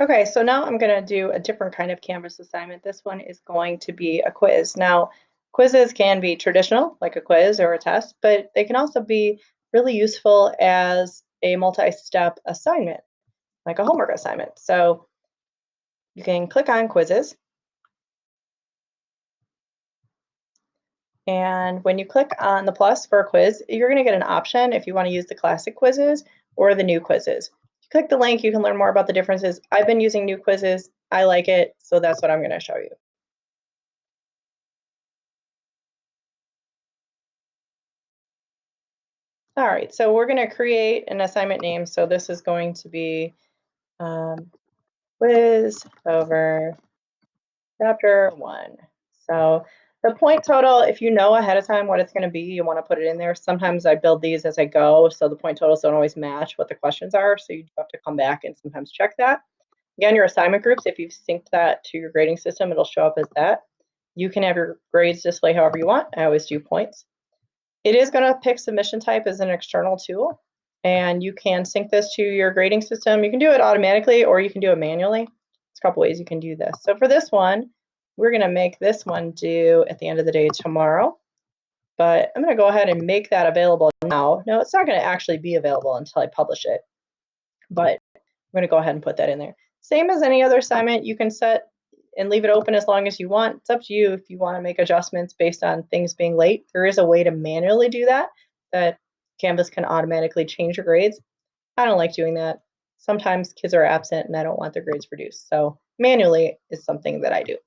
Okay, so now I'm going to do a different kind of Canvas assignment. This one is going to be a quiz. Now, quizzes can be traditional, like a quiz or a test, but they can also be really useful as a multi-step assignment, like a homework assignment. So you can click on quizzes. And when you click on the plus for a quiz, you're going to get an option if you want to use the classic quizzes or the new quizzes. If you click the link, you can learn more about the differences. I've been using new quizzes. I like it, so that's what I'm going to show you. All right, so we're going to create an assignment name. So this is going to be quiz over chapter 1. So the point total, if you know ahead of time what it's going to be, you want to put it in there. Sometimes I build these as I go, so the point totals don't always match what the questions are. So you have to come back and sometimes check that. Again, your assignment groups, if you've synced that to your grading system, it'll show up as that. You can have your grades display however you want. I always do points. It is going to pick submission type as an external tool, and you can sync this to your grading system. You can do it automatically or you can do it manually. There's a couple ways you can do this. So for this one, we're going to make this one due at the end of the day tomorrow, but I'm going to go ahead and make that available now. No, it's not going to actually be available until I publish it, but I'm going to go ahead and put that in there. Same as any other assignment, you can set and leave it open as long as you want. It's up to you if you want to make adjustments based on things being late. There is a way to manually do that Canvas can automatically change your grades. I don't like doing that. Sometimes kids are absent and I don't want their grades reduced. So manually is something that I do.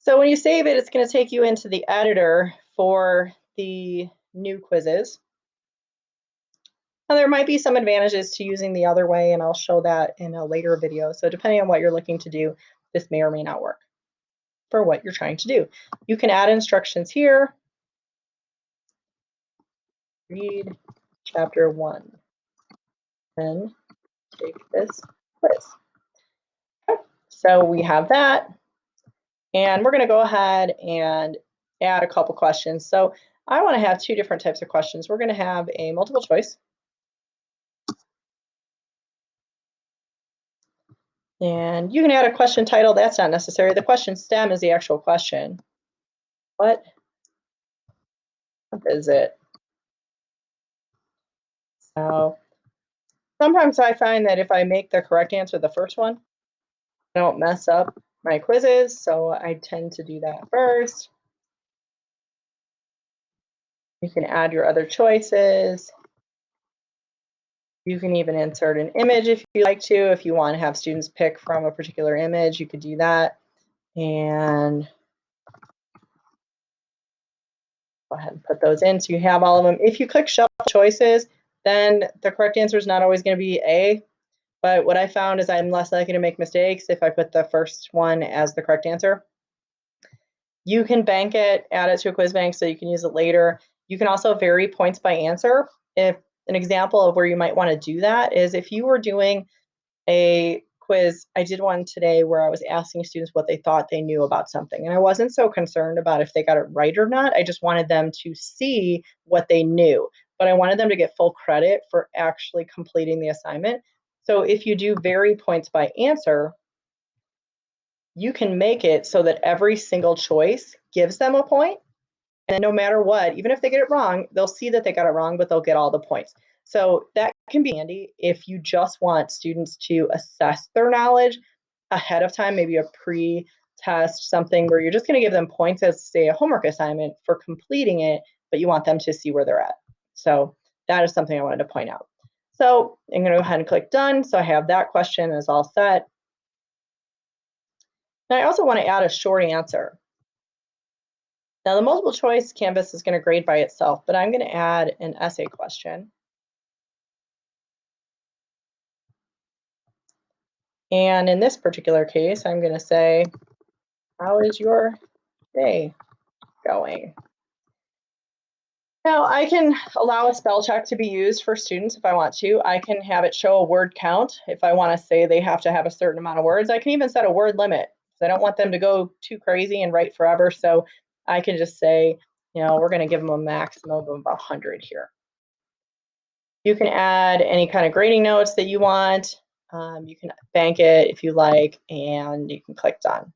So when you save it, it's going to take you into the editor for the new quizzes. Now, there might be some advantages to using the other way, and I'll show that in a later video. So depending on what you're looking to do, this may or may not work for what you're trying to do. You can add instructions here. Read chapter 1, then take this quiz. Okay. So we have that, and we're going to go ahead and add a couple questions. So I want to have two different types of questions. We're going to have a multiple choice. And you can add a question title. That's not necessary. The question stem is the actual question. What is it? So sometimes I find that if I make the correct answer the first one, I don't mess up my quizzes. So I tend to do that first. You can add your other choices. You can even insert an image if you like to. If you want to have students pick from a particular image, you could do that. And go ahead and put those in so you have all of them. If you click shuffle choices, then the correct answer is not always going to be A. But what I found is I'm less likely to make mistakes if I put the first one as the correct answer. You can bank it, add it to a quiz bank so you can use it later. You can also vary points by answer. If an example of where you might want to do that is if you were doing a quiz, I did one today where I was asking students what they thought they knew about something. And I wasn't so concerned about if they got it right or not. I just wanted them to see what they knew. But I wanted them to get full credit for actually completing the assignment. So if you do vary points by answer, you can make it so that every single choice gives them a point. And no matter what, even if they get it wrong, they'll see that they got it wrong, but they'll get all the points. So that can be handy if you just want students to assess their knowledge ahead of time, maybe a pre-test, something where you're just going to give them points as, say, a homework assignment for completing it, but you want them to see where they're at. So that is something I wanted to point out. So I'm going to go ahead and click done. So I have that question is all set. And I also want to add a short answer. Now the multiple choice Canvas is going to grade by itself, but I'm going to add an essay question. And in this particular case, I'm going to say, how is your day going? Now I can allow a spell check to be used for students if I want to. I can have it show a word count. If I want to say they have to have a certain amount of words, I can even set a word limit. I don't want them to go too crazy and write forever. So I can just say, we're going to give them a maximum of about 100 here. You can add any kind of grading notes that you want. You can bank it if you like, and you can click done.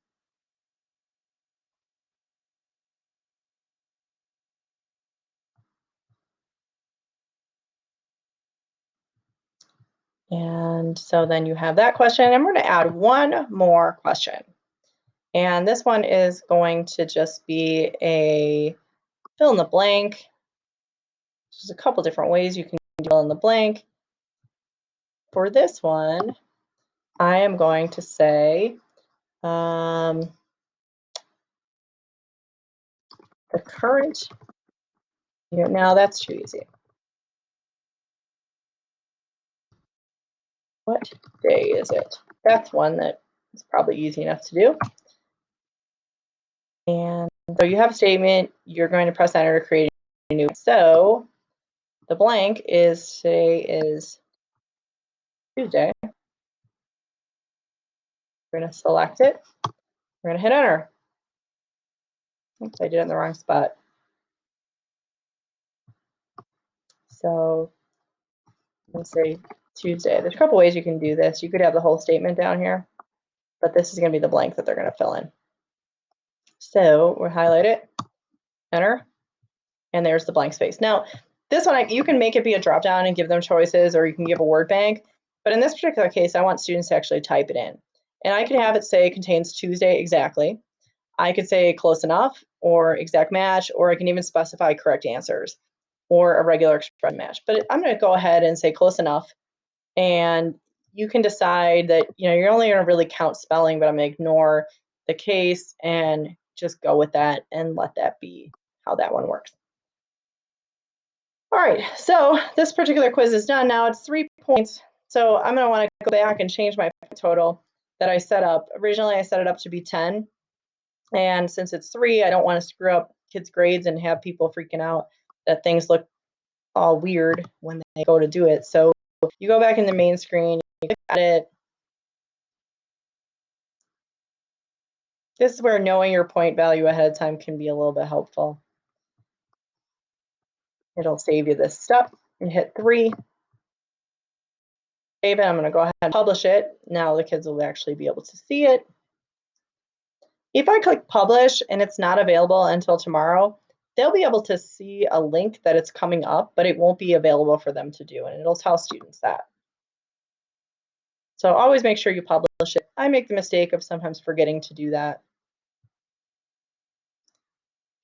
And so then you have that question. I'm going to add one more question. And this one is going to just be a fill in the blank. There's a couple different ways you can fill in the blank. For this one, I am going to say the current year. Now that's too easy. What day is it? That's one that is probably easy enough to do. And so you have a statement, you're going to press enter to create a new. So the blank is today is Tuesday. We're going to select it. We're going to hit enter. Oops, I did it in the wrong spot. So let's say Tuesday. There's a couple ways you can do this. You could have the whole statement down here, but this is going to be the blank that they're going to fill in. So we'll highlight it, enter, and there's the blank space. Now, this one, you can make it be a drop down and give them choices, or you can give a word bank. But in this particular case, I want students to actually type it in. And I could have it say contains Tuesday exactly. I could say close enough, or exact match, or I can even specify correct answers, or a regular expression match. But I'm going to go ahead and say close enough. And you can decide that you're only going to really count spelling, but I'm going to ignore the case and just go with that and let that be how that one works. All right, so this particular quiz is done. Now it's 3 points. So I'm going to want to go back and change my total that I set up. Originally, I set it up to be 10. And since it's 3, I don't want to screw up kids' grades and have people freaking out that things look all weird when they go to do it. So you go back in the main screen, you click at it. This is where knowing your point value ahead of time can be a little bit helpful. It'll save you this step. You hit 3. Save it. I'm going to go ahead and publish it. Now the kids will actually be able to see it. If I click publish and it's not available until tomorrow, they'll be able to see a link that it's coming up, but it won't be available for them to do, and it'll tell students that. So always make sure you publish it. I make the mistake of sometimes forgetting to do that.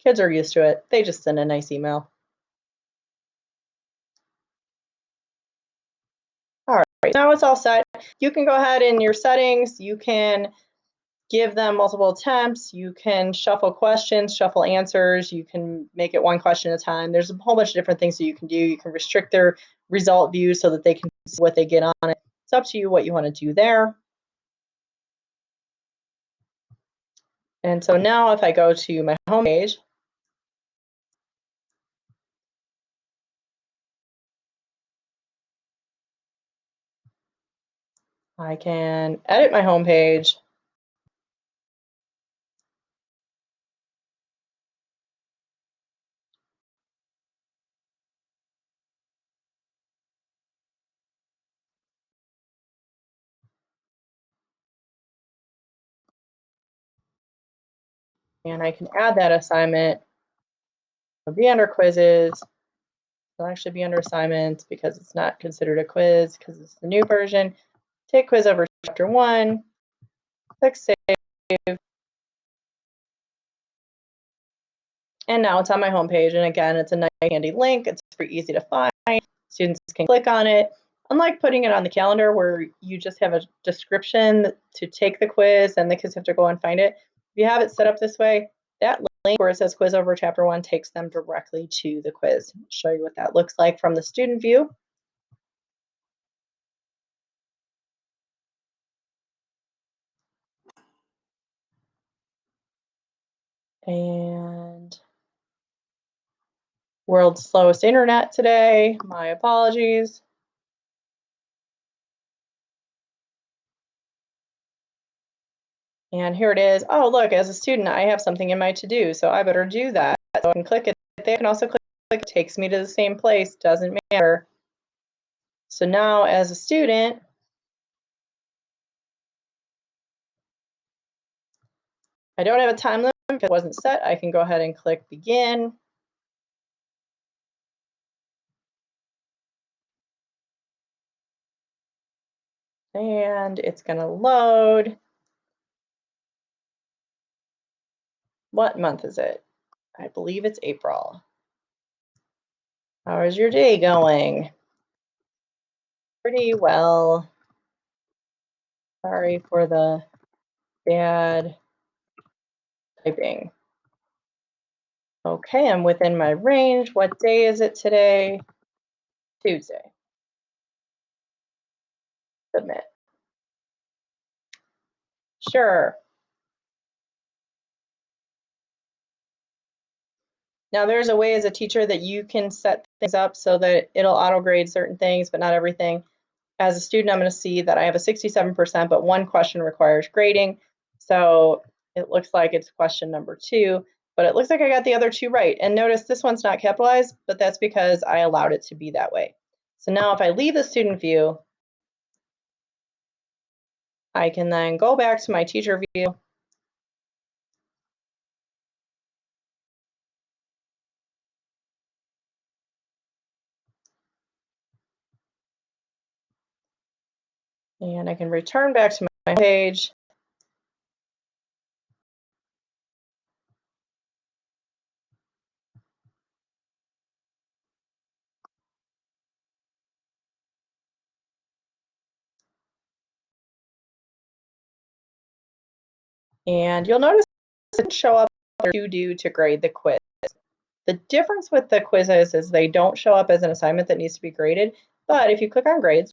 Kids are used to it. They just send a nice email. All right, now it's all set. You can go ahead in your settings. You can give them multiple attempts. You can shuffle questions, shuffle answers. You can make it one question at a time. There's a whole bunch of different things that you can do. You can restrict their result view so that they can see what they get on it. It's up to you what you want to do there. And so now if I go to my home page, I can edit my home page. And I can add that assignment. It'll be under quizzes. It'll actually be under assignments because it's not considered a quiz because it's the new version. Take quiz over chapter 1, click save. And now it's on my homepage. And again, it's a nice handy link. It's pretty easy to find. Students can click on it. Unlike putting it on the calendar where you just have a description to take the quiz and the kids have to go and find it. If you have it set up this way, that link where it says quiz over chapter 1 takes them directly to the quiz. I'll show you what that looks like from the student view. And world's slowest internet today. My apologies. And here it is. Oh, look, as a student, I have something in my to-do, so I better do that. So I can click it there. I can also click it takes me to the same place, doesn't matter. So now as a student, I don't have a time limit because it wasn't set. I can go ahead and click begin. And it's going to load. What month is it? I believe it's April. How is your day going? Pretty well. Sorry for the bad typing. Okay, I'm within my range. What day is it today? Tuesday. Submit. Sure. Now there's a way as a teacher that you can set things up so that it'll auto grade certain things, but not everything. As a student, I'm going to see that I have a 67%, but one question requires grading. So it looks like it's question number 2, but it looks like I got the other 2 right. And notice this one's not capitalized, but that's because I allowed it to be that way. So now if I leave the student view, I can then go back to my teacher view. And I can return back to my page. And you'll notice it didn't show up to do to grade the quiz. The difference with the quizzes is they don't show up as an assignment that needs to be graded, but if you click on grades,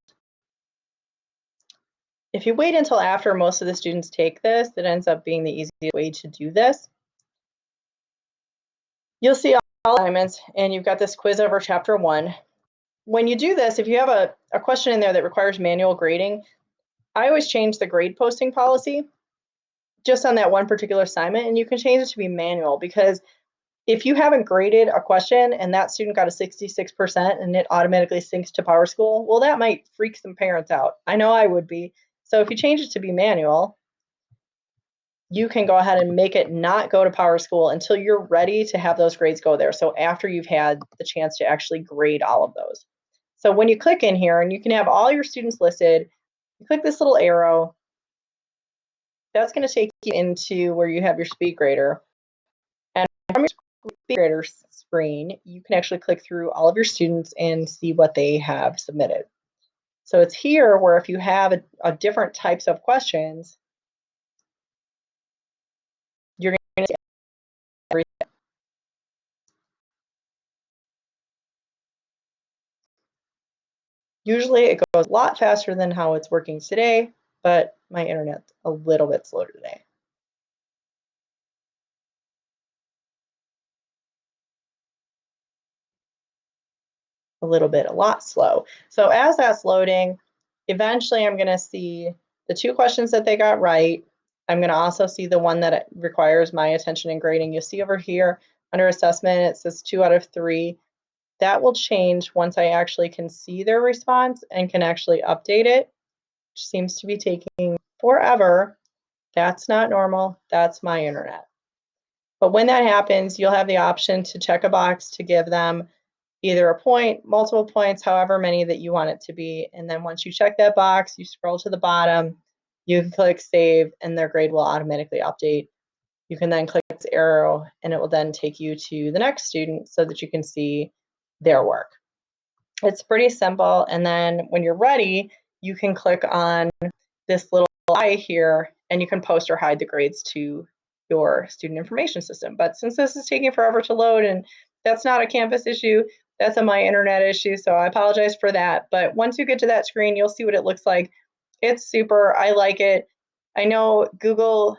if you wait until after most of the students take this, it ends up being the easiest way to do this. You'll see all assignments, and you've got this quiz over chapter 1. When you do this, if you have a question in there that requires manual grading, I always change the grade posting policy just on that one particular assignment, and you can change it to be manual because if you haven't graded a question and that student got a 66% and it automatically syncs to PowerSchool, well, that might freak some parents out. I know I would be. So if you change it to be manual, you can go ahead and make it not go to PowerSchool until you're ready to have those grades go there. So after you've had the chance to actually grade all of those. So when you click in here and you can have all your students listed, you click this little arrow, that's going to take you into where you have your speed grader. And from your speed grader screen, you can actually click through all of your students and see what they have submitted. So it's here where if you have a different types of questions, you're going to see everything. Usually it goes a lot faster than how it's working today, but my internet's a little bit slow today. A lot slow. So as that's loading, eventually I'm going to see the 2 questions that they got right. I'm going to also see the one that requires my attention and grading. You'll see over here under assessment, it says 2 out of 3. That will change once I actually can see their response and can actually update it, which seems to be taking forever. That's not normal. That's my internet. But when that happens, you'll have the option to check a box to give them either a point, multiple points, however many that you want it to be. And then once you check that box, you scroll to the bottom, you can click save, and their grade will automatically update. You can then click this arrow, and it will then take you to the next student so that you can see their work. It's pretty simple. And then when you're ready, you can click on this little eye here, and you can post or hide the grades to your student information system. But since this is taking forever to load, and that's not a Canvas issue, that's a my internet issue, so I apologize for that. But once you get to that screen, you'll see what it looks like. It's super. I like it. I know Google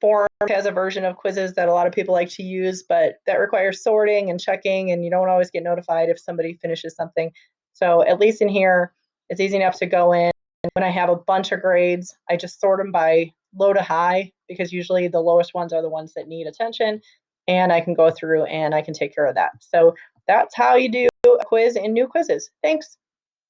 Forms has a version of quizzes that a lot of people like to use, but that requires sorting and checking, and you don't always get notified if somebody finishes something. So at least in here, it's easy enough to go in. When I have a bunch of grades, I just sort them by low to high because usually the lowest ones are the ones that need attention, and I can go through and I can take care of that. So that's how you do a quiz in New Quizzes. Thanks.